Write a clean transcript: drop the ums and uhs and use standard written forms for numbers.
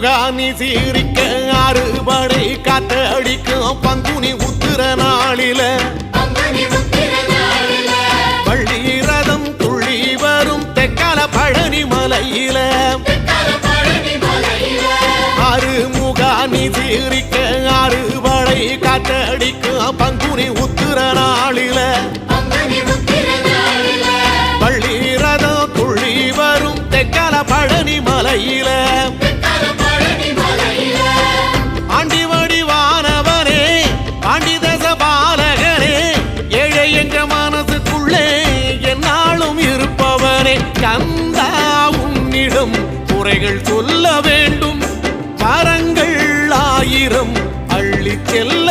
முகானி சீரிக்க அறுபடை காத்தடிக்கும் பங்குனி உத்திர நாளில பள்ளி ரதம் துள்ளி வரும் தெக்கல பழனி மலையில அறுமுகானி சீரிக்க அறுபடை காத்தடிக்கும் பங்குனி உத்திர நாளில பள்ளி ரதம் துள்ளி வரும் தெக்கல பழனி மலையில ஆண்டி வடிவானவனே ஆண்டி தச பாலகனே ஏழை என்ற மனசுக்குள்ளே என்னாலும் இருப்பவனே கந்தா உன்னிடம் குறைகள் சொல்ல வேண்டும் வரங்கள் ஆயிரம் அள்ளி செல்ல